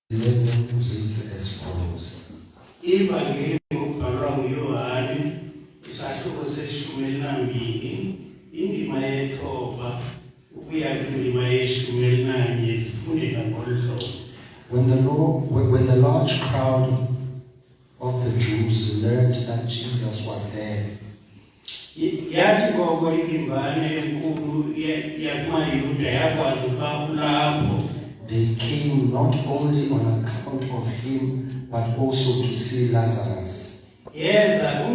11 reads as follows. Ivangeli ngokubhalwa nguYohane isahluko seshumi nambili indima yethoba ukuya kwindima yeshumi elinanye zifundeka ngolu hlobo. When the large crowd of the Jews learned that Jesus was there, yathi koko imbane enkulu yakumaYuda yakwazi ukuba ulapho. they came not only on account of him, but also to see Lazarus. Yeza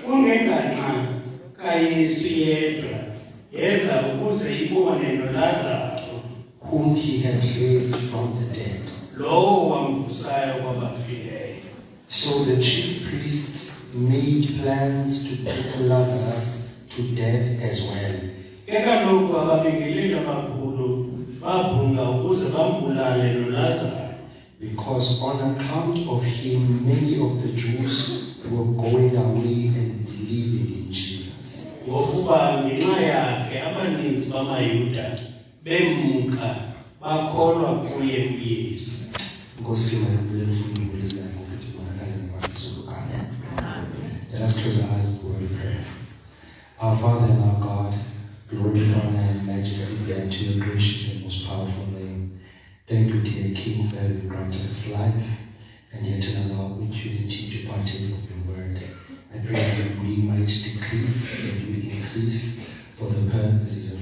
ungenganxa kaYesu yedwa yeza ukuze ibone noLazaro whom he had raised from the dead. Lowo wamvusayo kwabafileyo. So the chief priests made plans to put Lazarus to death as well. Kekaloku ababingeleli abakhulu babhunga ukuze bambulale noLazaro. Because on account of him, many of the Jews were going away and believing in Jesus. Ngokuba ngenxa yakhe abaninzi bamaYuda bemka bakholwa kuye uYesu. Let us close our eyes for a prayer. Our Father and our God, glory, honor, and majesty be unto your gracious and most powerful name. Thank you, dear King, for having granted us life and yet another opportunity to partake of your word. I pray that we might decrease and you increase for the purposes of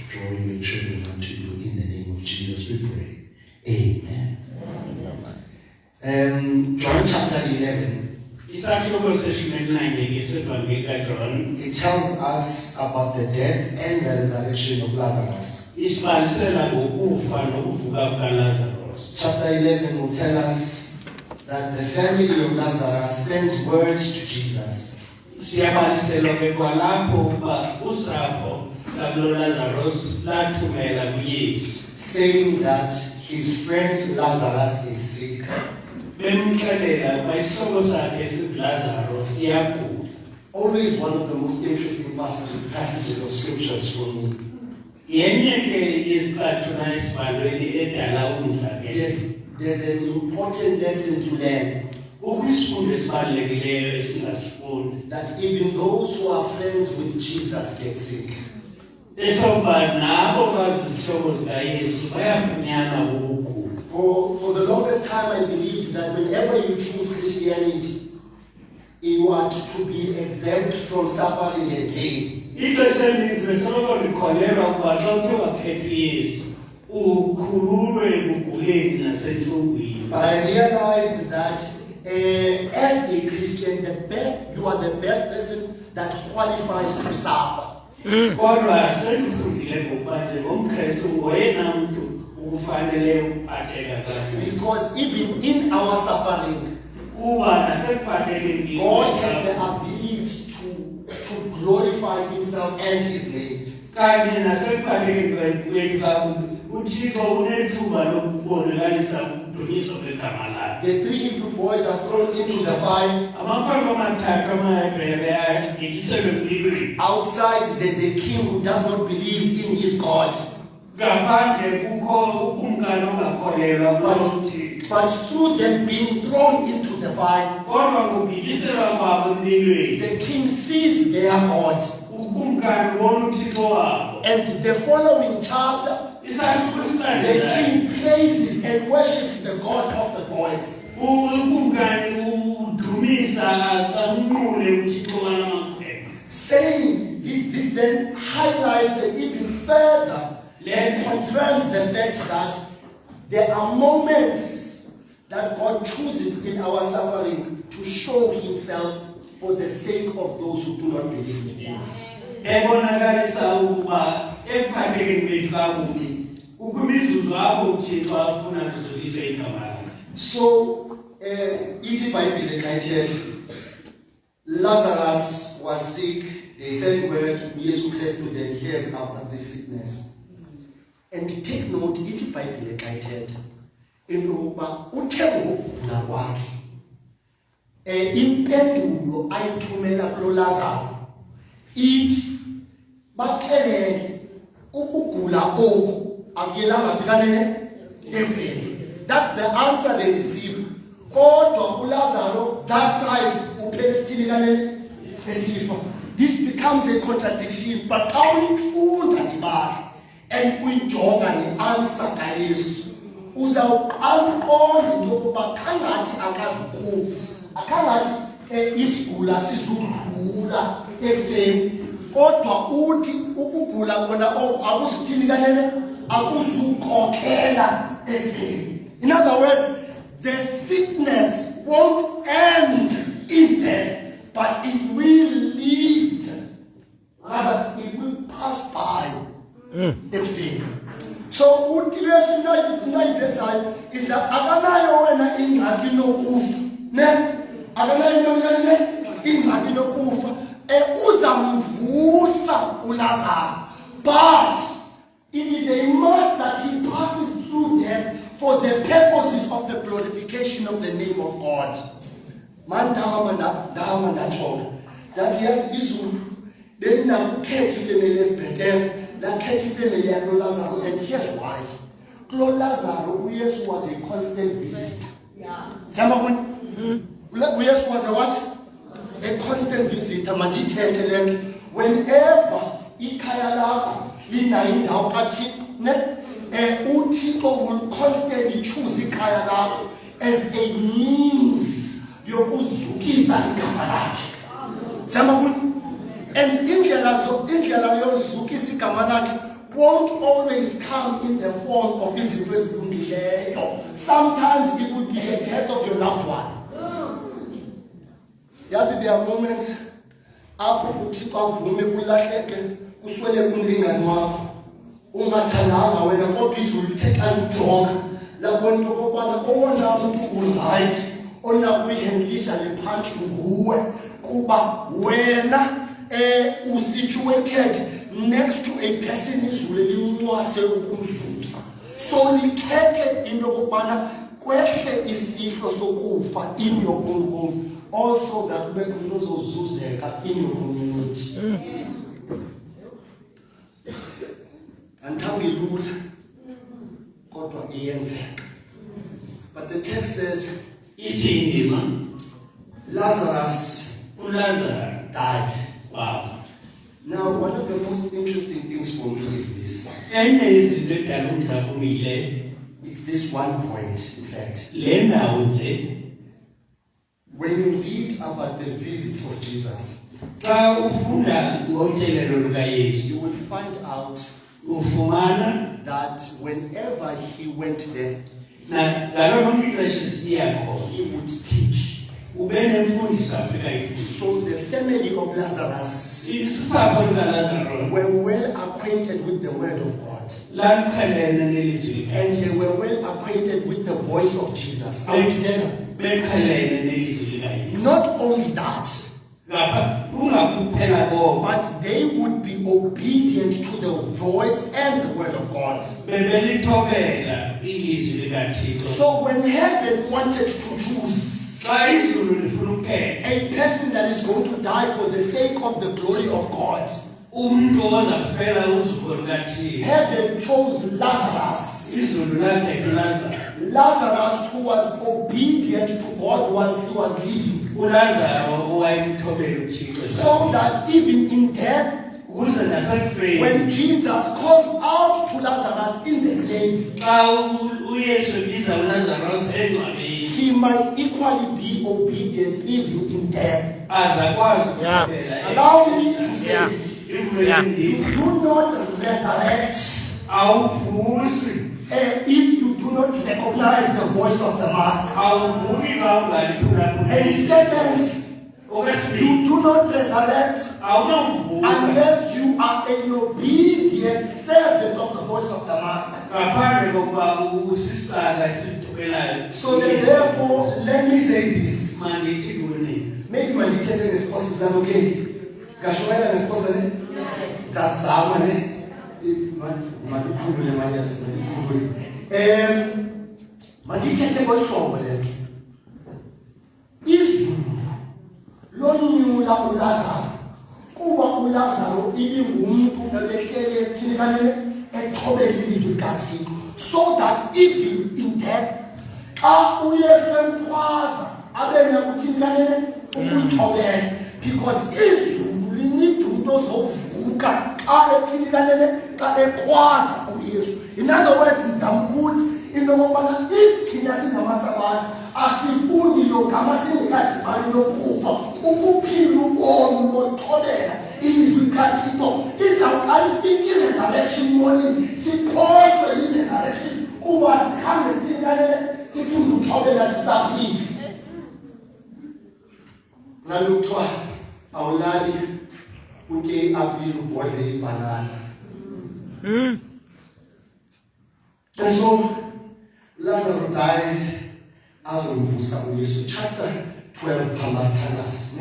drawing your children unto you. In the name of Jesus we pray. Amen. John chapter 11. It tells us about the death and the resurrection of Lazarus. Chapter 11 will tell us that the family of Lazarus sends words to Jesus. Saying that his friend Lazarus is sick. Always one of the most interesting passages of scriptures for me. There's an important lesson to learn. That even those who are friends with Jesus get sick. For the longest time I believed that whenever you choose Christianity, you are to be exempt from suffering and pain. But I realized that as a Christian, you are the best person that qualifies to suffer. Because even in our suffering, God has the ability to glorify himself and his name. The 3 Hebrew boys are thrown into the fire. Outside there's a king who does not believe in his God. But through them being thrown into the fire, the king sees their God. And the following chapter, the king praises and worships the God of the boys. Saying this then highlights and even further and confirms the fact that there are moments that God chooses in our suffering to show himself for the sake of those who do not believe in him. So, Lazarus was sick. They sent word to Jesus Christ to them, hears about this sickness. And take note, it Bible excited. In impendulo ayithumela kuLazaro ithi bakelele ukugula oku akuyelanga bhekane nemvelo. That's That's the answer they receive. Kodwa uLazaro, that side, uPalestine kanene esifa. This becomes a contradiction, but how we funda ibali and we jonga answer kaYesu. Uzawuqala uqonda into yokuba kangathi akazukufa. Akangathi isigula sizudlula ekufeni. Kodwa uthi ukugula kona akuzithini kanene akuzukokhela ekufeni. In other words, the sickness won't end in death, but it will lead, rather it will pass by ekufeni. So uthi Yesu nayivezayo is that akanayo wena ingxaki nokufa, ne? Akanayo ingxaki nokufa. Uzamvusa uLazaro, but it is a must that he passes through death for the purposes of the glorification of the name of God. Mandahamba ndatsho that yes izulu belinakukhetha ifamily esibhetele lakhetha ifamily yakuLazaro, and here's why. kuLazaro uYesu was a constant visitor. Siyabona? uYesu was a what? A constant visitor. Mandithethe lento whenever ikhaya lakho linayo indawo kaThixo, ne? uThixo will constantly choose ikhaya lakho as a means yokuzukisa igama lakhe. Siyabona? And indlela yokuzukisa igama lakhe won't always come in the form of izinto ezilungileyo. Sometimes it would be the death of your loved one. Yazi there are moments apho uThixo avume kulahleke uswele umlingani wakho ungathandanga wena kodwa izulu lithetha lijonga labona into okubana owona muntu uright onakuyihandlisha le punch nguwe kuba wena usituated next to a person izulu lincwase ukumzuza. So likhethe into okubana kwehle isihlo sokufa in your own home, also that kube umuntu ozozuzeka in your community. Antange lula kodwa iyenzeka. But the text says Lazarus died. Wow. Now, one of the most interesting things for me is this. It's this one point, in fact. When you read about the visits of Jesus, you would find out that whenever he went there, he would teach. So the family of Lazarus were well acquainted with the word of God, and they were well acquainted with the voice of Jesus. Not only that, but they would be obedient to the voice and the word of God. So when heaven wanted to choose a person that is going to die for the sake of the glory of God, heaven chose Lazarus. Lazarus, who was obedient to God once he was living, so that even in death, when Jesus calls out to Lazarus in the grave, he might equally be obedient even in death. Allow me to say, you do not resurrect if you do not recognize the voice of the Master. And second, you do not resurrect unless you are an obedient servant of the voice of the Master. So therefore, let me say this. Maybe my dictator response is that okay? Gashoela response is that's mandithethe ngohlobo lento izulu lonyula uLazaro kuba uLazaro ibingumuntu ebehlele thini kanene ethobela ilizwi likaThixo, so that even in death xa uyesu emkhwaza abenya kuthini kanene ukuyithobela because izulu linida umuntu ozovuka xa ethini kanene xa ekhwaza uyesu. In other words, ndizama ukuthi into yokubana if thina singamasabatha asifuni lo gama singekadibani lokufa ukuphila ubomi bothobela ilizwi likaThixo izawuqala ifike iresurrection morning siphoswe i-resurrection kuba sikhambe sithini kanene sifuna uthobela sisaphile. Nalo kuthiwa awulali utye i-apile ubhodle ibhanana. And so Lazarus dies azomvusa uYesu. Chapter 12 Palastanas.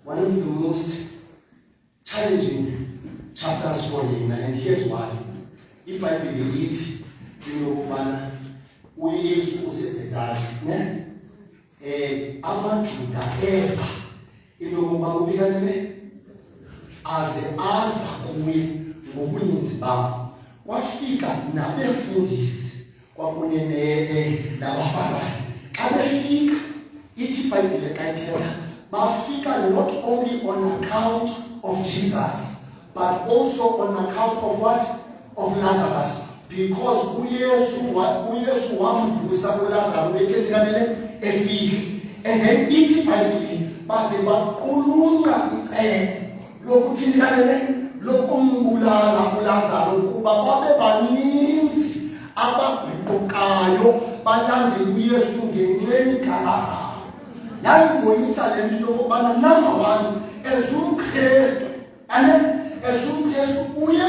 One of the most challenging chapters for him, and here's why. IBhayibhile ithi lokubana uYesu usebhetali, amaJuda eva into yokuba ubikanele aze aza kuye ngobuninzi babo. Kwafika nabefundisi kwakunye nabaFarisi. Xa befika ithi iBhayibhile xa ithetha bafika not only on account of Jesus but also on account of what? Of Lazarus. Because uYesu wamvusa uLazarus etheni kanene efile. And then ithi iBhayibhile baze baqulunqa icebo lokuthini kanene lokumbulala uLazarus kuba babe baninzi ababhuqukayo balandela uYesu ngenxeni kaLazarus. Yangibonisa le nto yokubana number one, as umKristu uye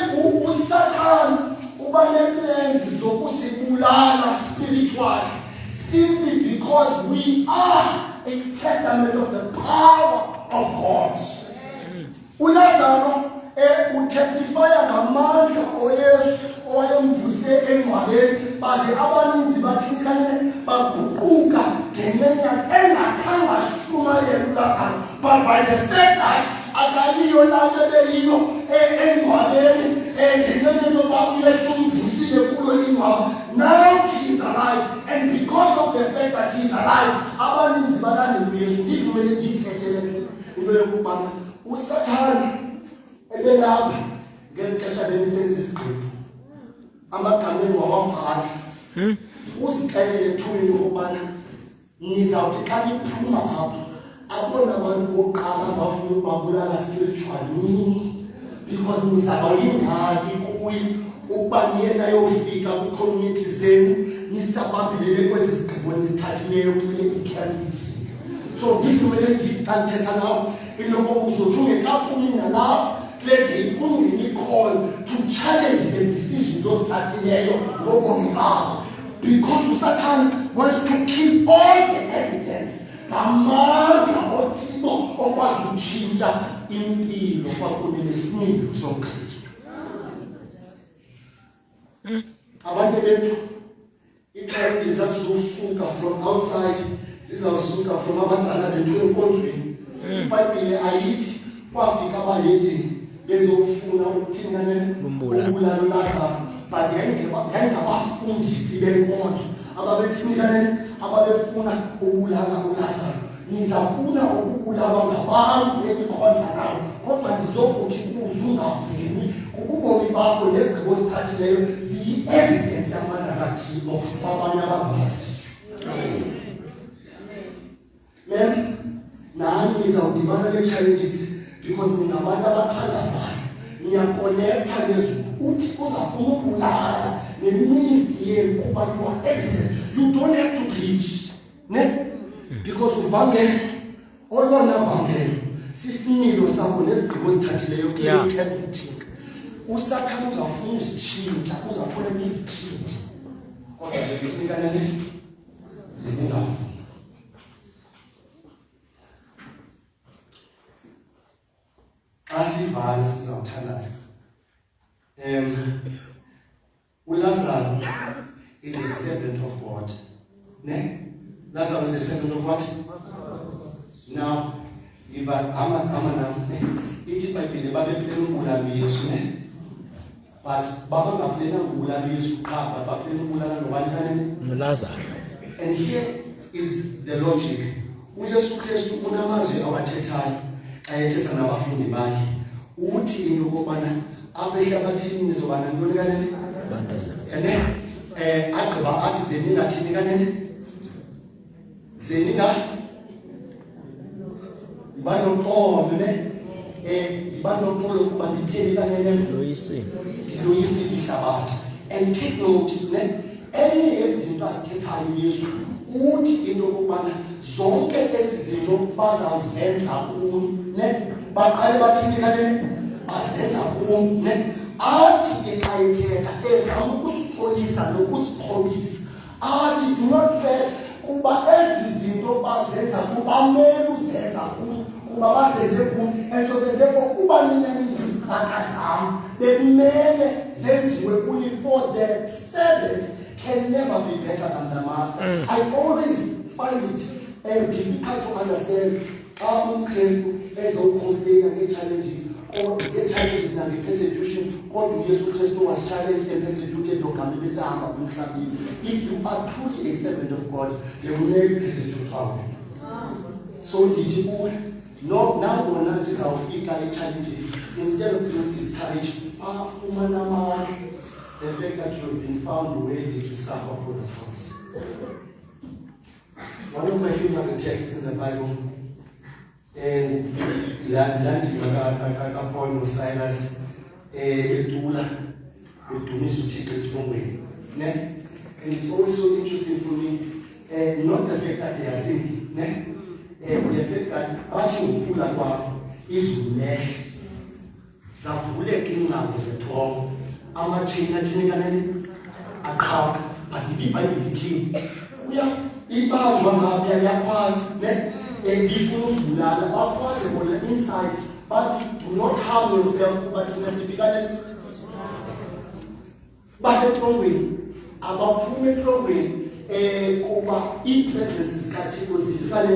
uSathane uba neplans zokusibulala spiritually simply because we are a testament of the power of God. uLazarus utestifya ngamandla oYesu owayemvuse engcwabeni baze abaninzi bathini kanene baguquka ngenxeni yakhe engakhanga shumayela uLazarus, but by the fact that akayiyo lanto ebeyiyo engcwabeni ngenxeni yokuba uYesu umvusile kulo ingcwaba. Now he is alive, and because of the fact that he is alive abaninzi balandela uYesu. Ndivumele ndithethe le nto into yokubana uSathane ebelapha ngeli xesha benisenza isigqibo amagameni wawabhala usixelele thuni ukubana nizawuthi xa niphuma apha abona abantu bokuqala bazawufuna ubabulala spiritually because nizaba yingxaki kuye ukuba niye nayofika kwicommunity zenu nisabambelele kwezi zigqibo nisithathileyo kule icabinet. So ngivumele ndithi xa ndithetha nawo into yokokuba uzothi ungekaphumi nalapha call to challenge the decisions ozithathileyo ngobomi bakho, because uSathane wants to keep all the evidence ngamandla othixo okwazi ukutshintsha impilo kwakunye nesimilo somKristu. Abanye bethu ichallenges azizosuka from outside zizawusuka from abadala bethu enkonzweni. iBhayibhile ayithi kwafika abayedi bezofuna ukuthina ukubulala uLazarus, but yayingabafundisi benkonzo ababethini ababefuna ukubulala uLazarus. Nizafuna ukubulawa ngabantu enikhonza nabo, kodwa ndizokuthi uzungavumi ububomi bakho nezigqibo ozithathileyo ziyi-evidence yamandla kaThixo kwabanye abangazi. Amen. Nani nizawudibana nee-challenges because ninabantu abathandazayo, niyakonektha nezulu. Uthi uzafuna ukubulala neministry yenu kuba you are evident. You don't have to preach, because uvangeli olona vangeli sisimilo sakho nezigqibo ozithathileyo kule meeting. uSathane uzafuna uzitshintsha, uzafuna izitshintsha, kodwa ngikunikana zingafuni. Asivala sizawuthandaza. uLazarus is a servant of God. Lazarus is a servant of what? Now, if ithi iBhayibhile babephela ukubulala uYesu, but baba ngaphela ukubulala uYesu qha, babephelele ukubulala nobani? noLazarus. And here is the logic. uYesu Kristu unamazwi awathethayo xa ethetha nabafundi bakhe. Uthi into yokubana apha ehlabathini nizoba nantoni kanene? Agqiba athi ze ningathini kanene? Ze banoxolo ne? Banoxolo ukuba nditheni kanene? Ndiloyisile ihlabathi. And take note, enye yezinto azithethayo uYesu uthi into yokubana zonke ezi zinto bazawuzenza kum, baqale bathini kanene? Bazenza kum, athi ke xa ethetha ezama ukusipholisa nokusikhobisa. Athi do not fret kuba ezi zinto bazenza kum bamele uzenza kum kuba bazenze kum. And so therefore kuba ninyamisa izikrakra zam bekumele zenziwe kuni, for the servant can never be better than the master. I always find it difficult to understand how umKristu ezocomplain nge-challenges or nge-challenges nange-persecution. Kodwa uYesu Kristu was challenged and persecuted logama besahamba kumhlabeni. If you are truly a servant of God, they will never persecute you. So ndithi kuwe nangona zizawufika i-challenges, instead of being discouraged, fumana amandla. The fact that you have been found worthy to suffer for the cause. One of my favorite texts in the Bible, and landing upon Silas, Betula, Betumis and it's always so interesting for me, not the fact that they are singing, the fact that watching Pula is Unesh, Zavule King was a tall. Amachina tinikaneni akha but iBhayibheli ithi uya ibanjwa ngapha yakwazi befuna usibulala bakwazi bona inside, but do not harm yourself kuba thina sibikane basetrongweni abaphume etrongweni kuba ipresence zikaThixo zibikane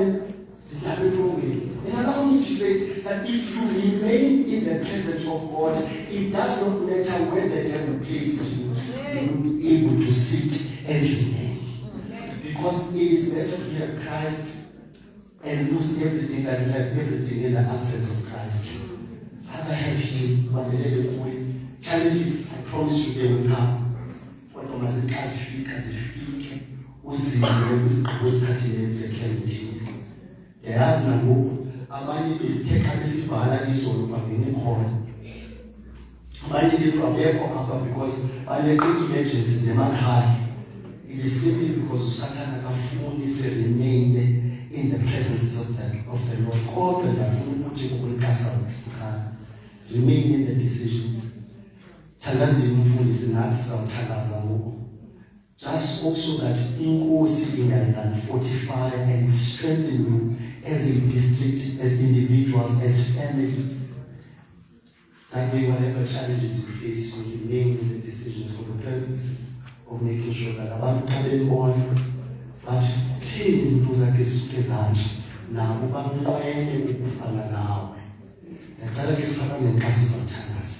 zilapha etrongweni. And allow me to say that if you remain in the presence of God, it does not matter where the devil places you, you will be able to sit and remain. Because it is better to have Christ and lose everything than to have everything in the absence of Christ. Rather have Him. Challenges, I promise you, they will come. Kodwa mazikazifika zifike uzizwe uzithathele emfekelweni. Yazi nangoku abanye bezithetha besivala izolo bangene khona. Abanye bethu abekho apha because baleqe emergencies emakhaya. It is simply because uSathana akafuni remain in the presence of the Lord. Kodwa ndiyafuna ukuthi kukuxhasa ukukhaya. Remain in the decisions. Thandazeni umfundisi nathi sizawuthandaza ngoku. Just also that inkosi can fortify and strengthen you as a district, as individuals, as families. That way, whatever challenges you face, you remain in the decisions for the purposes of making sure that abantu xa bembona bathi kutheni izinto zakhe zisuke zanje nabo banqwene ukufana nawe. Ndiyacela ke siphakame xa sizawuthandaza.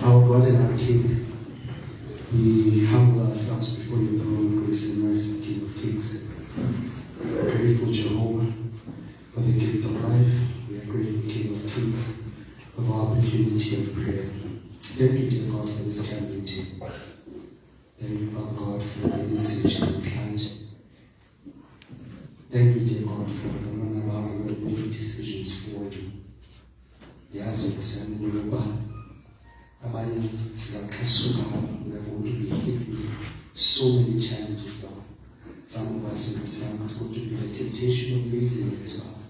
Our God and our King, we humble ourselves before your throne of grace and mercy, King of Kings. We are grateful, Jehovah, for the gift of life. We are grateful, King of Kings, for the opportunity of prayer. Thank you, dear God, for this community. Thank you, Father God, for the insight and plunge. Thank you, dear God, for not allowing us to make decisions for you. The answer is in your Bible. Abanye sizakasuka, we are going to be hit with so many challenges, Lord. Some of us understand it's going to be a temptation of laziness, Lord.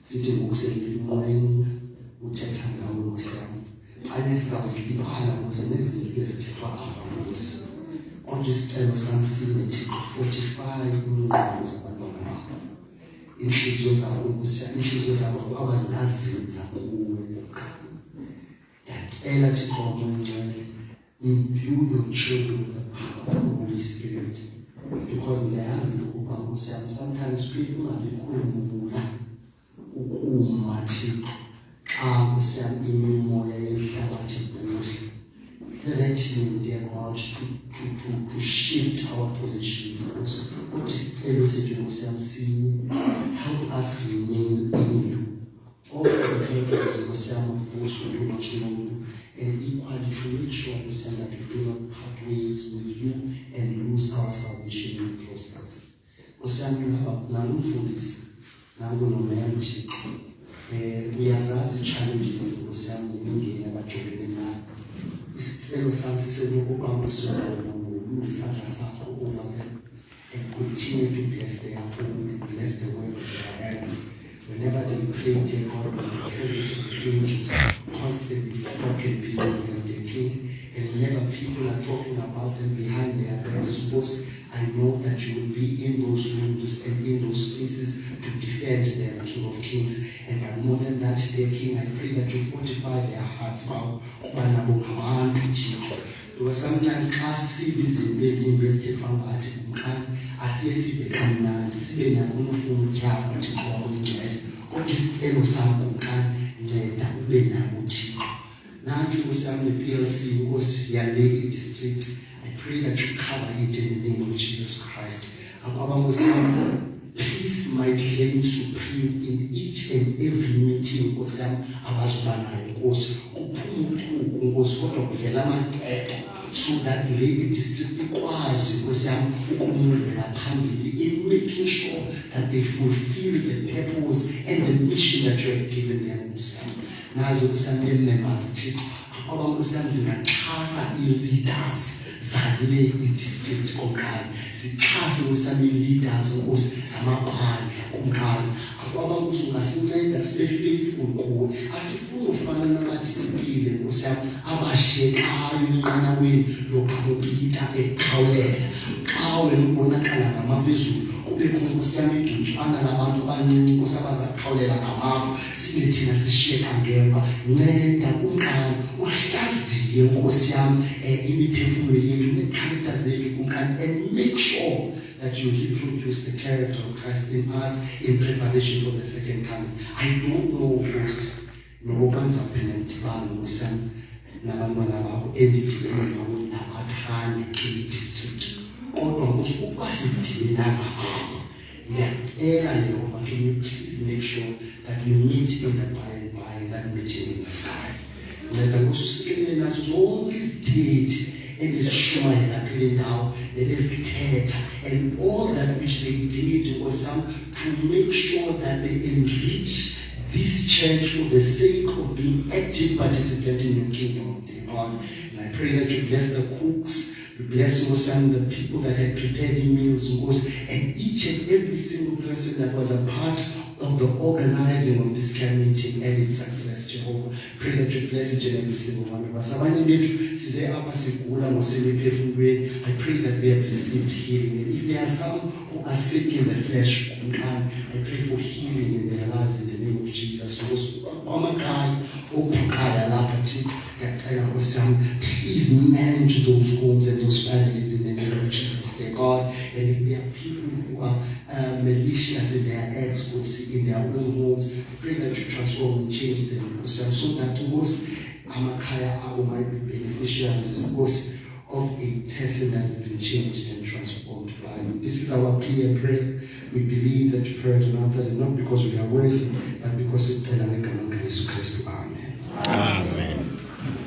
Sithi ngokusebenzisa inqwelo uthetha ngawo ngokusiyama. Anye sizawuzilibala ngoze nezinto ezithethwa apha ngokusi. Kodwa isicelo sami sibe Thixo, fortify ingqondo zabantwana bakho. Inhliziyo zabo ngokusiyama, inhliziyo zabo abazingazinza kuwe ngokukhanya. Ndiyacela Thixo omngcwele, imbue your children with the power of the Holy Spirit. Because ndiyayazi ukuba sometimes people ungabikho ukuma Thixo Nkosi imimoya yehlabathi kuhle. Threatening, dear God, to shift our positions. Help us remain in you. All for the purposes of those who do not know you, and equally to make sure that we do not part ways with you and lose our salvation in the process. Uyazazi challenges nemingeni abajobene nayo. Isicelo sami siselokuba usubona ngokusandla sakho over them and continue to bless their home and bless the work of their hands. Whenever they pray, dear God, in the presence of the angels, constantly flocking people and their king, and whenever people are talking about them behind their backs, most I know that you will be in those rooms and in those spaces to defend them, King of Kings. And but more than that, dear King, I pray that you fortify their hearts now. Because sometimes class CBs invested from that I see a CB coming out, CB Nagufu, Java, or just Elosan can Nancy was on the PLC, was Yale District. I pray that you cover it in the name of Jesus Christ. Peace might reign supreme in each and every meeting so that Lady District was in making sure that they fulfill the purpose and the mission that you have given them. Nazo kusamele nemaziti abamusana zingaxhasa leaders zale district okanye sixhase usami leaders zamabandla omkhaya abamusuka sinceda sibe faithful kuwe asifuni ufana namadisipline kusami abashekayo inqanaweni lokuphita eqhawlela qawe ubonakala ngamavizulu kube khona kusami iduntswana labantu abancinci kusabazaqhawlela ngamafu sibe thina sisheka ngemva nceda kumkani uhlaziye Nkosi yami imiphefumulo yethu ne-characters zethu kumkani and make sure that you introduce the character of Christ in us in preparation for the second coming. I don't know Nkosi nokubanza phela mdibano Nkosi yami nabantwana bakho endidibene nabo nabathandi kule district kodwa Nkosi ubasidibena ngabo ngiyacela Yehova, can you please make sure that we meet in the by and by that meeting in the sky. Nceda Nkosi usikelele nazo zonke izithethe ebezishumayela phela indawo nebezithetha and all that which they did was to make sure that they enrich this church for the sake of being active participants in your kingdom of God. And I pray that you bless the cooks, you bless the people that had prepared the meals, and each and every single person that was a part of the organizing of this camp meeting and its success, Jehovah. Pray that you bless each and every single one of us. I pray that we have received healing. And if there are some who are sick in the flesh, I pray for healing in their lives in the name of Jesus. Please manage those homes and those families in the name of Jesus, dear God. And if there are people who are malicious in their acts, in their own homes, I pray that you transform and change them, so that most Amakaya might be beneficiaries of a person that has been changed and transformed by you. This is our plea and prayer. We believe that you've heard and answered, and not because we are worthy, but because it's Jesus Christ. Amen.